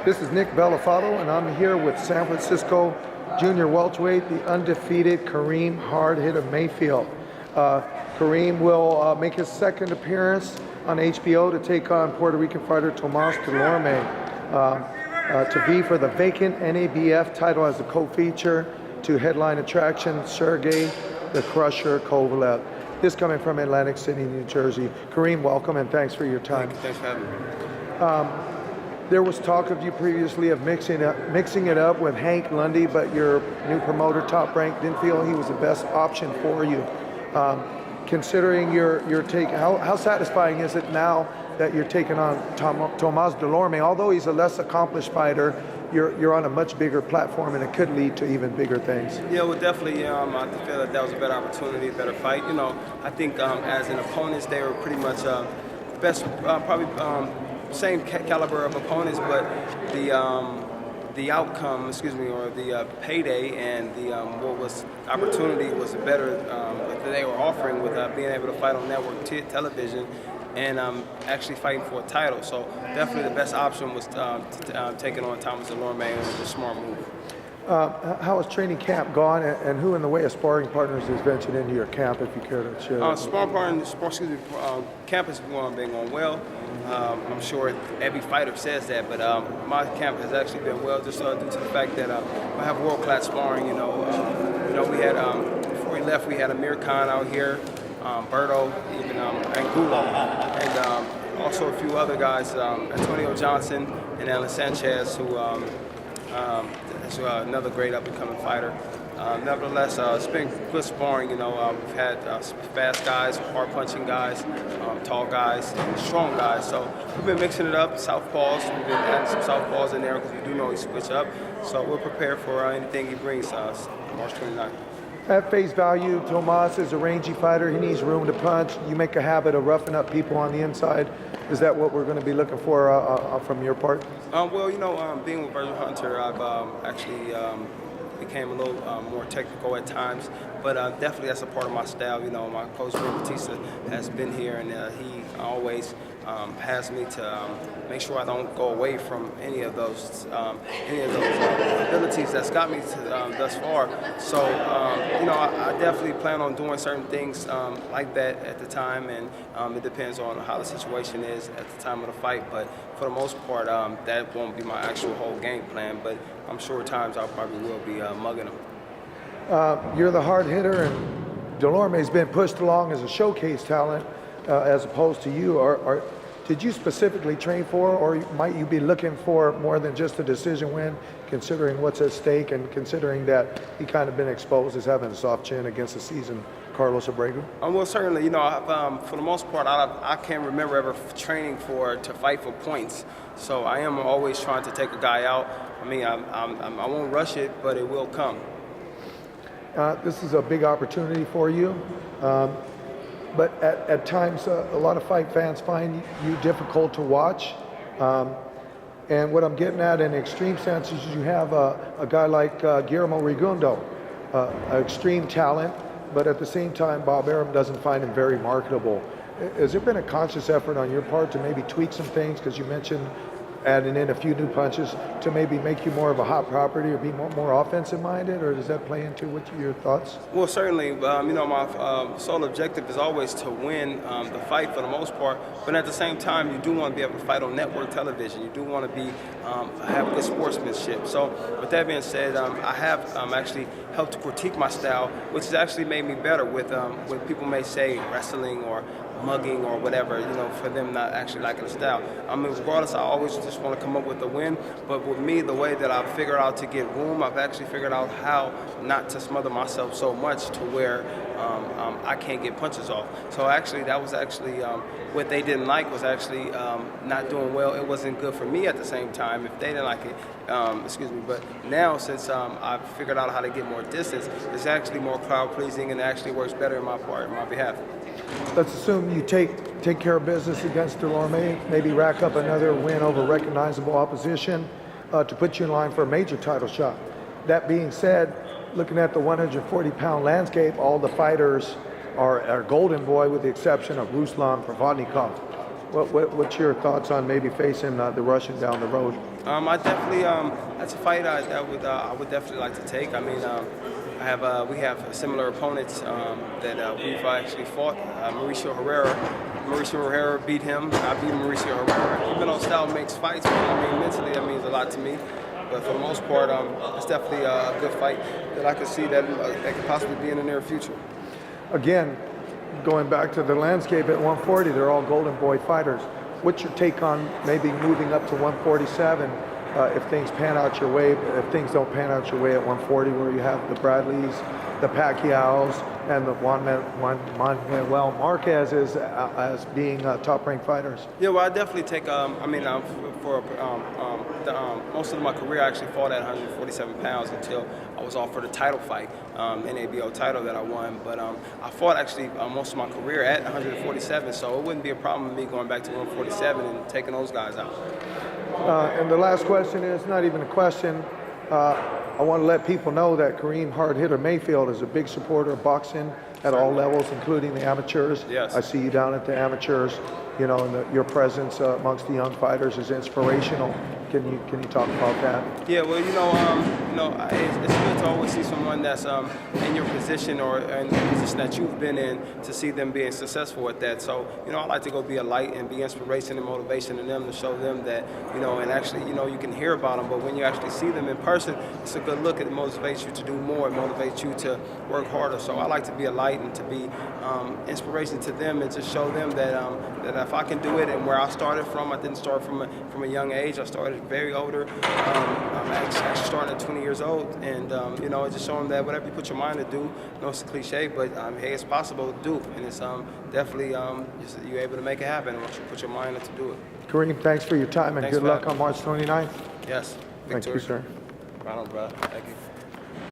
This is Nick Bellafato, and I'm here with San Francisco junior welterweight, the undefeated Karim Hitta Mayfield. Karim will make his second appearance on HBO to take on Puerto Rican fighter Thomas Dulorme to vie for the vacant NABF title as a co-feature to headline attraction Sergey the Crusher Kovalev. This coming from Atlantic City, New Jersey. Karim, welcome and thanks for your time. Thanks for having me. There was talk of you previously of mixing it up with Hank Lundy, but your new promoter, Top Rank, didn't feel he was the best option for you. Considering your take, how satisfying is it now that you're taking on Thomas Dulorme? Although he's a less accomplished fighter, you're on a much bigger platform, and it could lead to even bigger things. Yeah, well, definitely. I feel that was a better opportunity, a better fight. You know, I think as an opponents, they were pretty much best, probably same caliber of opponents, but the outcome, or the payday and the what was opportunity was better that they were offering with being able to fight on network television and actually fighting for a title. So definitely the best option was taking on Thomas Dulorme, and it was a smart move. How has training camp gone, and who in the way of sparring partners has ventured into your camp, if you care to share? Camp has been going well. I'm sure every fighter says that, but my camp has actually been well, just due to the fact that I have world-class sparring. We had before we left, we had Amir Khan out here, Berto, even Angulo, and also a few other guys, Antonio Johnson and Alan Sanchez, who is another great up-and-coming fighter. Nevertheless, it's been good sparring. We've had fast guys, hard-punching guys, tall guys, and strong guys. So we've been mixing it up, southpaws. We've been adding some southpaws in there because we do know he switch up. So we're prepared for anything he brings us March 29th. At face value, Tomas is a rangy fighter. He needs room to punch. You make a habit of roughing up people on the inside. Is that what we're going to be looking for from your part? Being with Virgil Hunter, I've actually became a little more technical at times, but definitely that's a part of my style. My coach, Ray Batista, has been here, and he always has me to make sure I don't go away from any of those abilities that's got me to, thus far. So, I definitely plan on doing certain things like that at the time, and it depends on how the situation is at the time of the fight. But for the most part, that won't be my actual whole game plan. But I'm sure at times I probably will be mugging them. You're the hard hitter, and Dolorme's been pushed along as a showcase talent as opposed to you. Did you specifically train for, or might you be looking for more than just a decision win, considering what's at stake and considering that he kind of been exposed as having a soft chin against the seasoned Carlos Abrego? Well, certainly. For the most part, I can't remember ever training to fight for points. So I am always trying to take a guy out. I won't rush it, but it will come. This is a big opportunity for you. But at times, a lot of fight fans find you difficult to watch. And what I'm getting at in extreme sense is you have a guy like Guillermo Rigundo, extreme talent, but at the same time, Bob Arum doesn't find him very marketable. Has there been a conscious effort on your part to maybe tweak some things, because you mentioned adding in a few new punches, to maybe make you more of a hot property or be more offensive minded, or does that play into your thoughts? Well, certainly. My sole objective is always to win the fight for the most part, but at the same time, you do want to be able to fight on network television. You do want to have good sportsmanship. So with that being said, I have actually helped to critique my style, which has actually made me better with what people may say wrestling or mugging or whatever, for them not actually liking the style. Regardless, I always just want to come up with a win, but with me, the way that I've figured out to get room, I've actually figured out how not to smother myself so much to where I can't get punches off. So actually, that was actually what they didn't like, was actually not doing well. It wasn't good for me at the same time if they didn't like it. But now, since I've figured out how to get more distance, it's actually more crowd pleasing and it actually works better in my behalf. Let's assume you take care of business against Dolorme, maybe rack up another win over recognizable opposition to put you in line for a major title shot. That being said, looking at the 140-pound landscape, all the fighters are golden boy with the exception of Ruslan Provodnikov. What's your thoughts on maybe facing the Russian down the road? I definitely that's a fight I would definitely like to take. I mean, we have similar opponents that we've actually fought. Mauricio Herrera beat him. I beat Mauricio Herrera. Even though style makes fights, but I mean mentally that means a lot to me. But for the most part, it's definitely a good fight that I could see that could possibly be in the near future. Again, going back to the landscape at 140, they're all Golden Boy fighters. What's your take on maybe moving up to 147 if things pan out your way? If things don't pan out your way at 140, where you have the Bradleys, the Pacquiaos, and the Juan Manuel Marquez as being top-ranked fighters? Yeah, well, I definitely take. Most of my career, I actually fought at 147 pounds until I was offered a title fight, NABF title that I won. But I fought actually most of my career at 147, so it wouldn't be a problem with me going back to 147 and taking those guys out. And the last question is not even a question. I want to let people know that Karim Hard Hitter Mayfield is a big supporter of boxing at all levels, including the amateurs. Yes. I see you down at the amateurs. You know, and your presence amongst the young fighters is inspirational. Can you talk about that? Yeah, well, it's good to always see someone that's in your position or in the position that you've been in, to see them being successful at that. So, I like to go be a light and be inspiration and motivation to them, to show them that, and actually, you can hear about them, but when you actually see them in person, it's a good look. It motivates you to do more. It motivates you to work harder. So I like to be a light and to be inspiration to them, and to show them that if I can do it, and where I started from, I didn't start from a young age. I started very older. I'm actually starting at 20 years old, and just showing that whatever you put your mind to do, it's a cliche, but hey, it's possible to do, and it's definitely you're able to make it happen once you put your mind to do it. Karim, thanks for your time, and Thanks good luck on March 29th. Yes. Thank you, sir. Right on, brother. Thank you.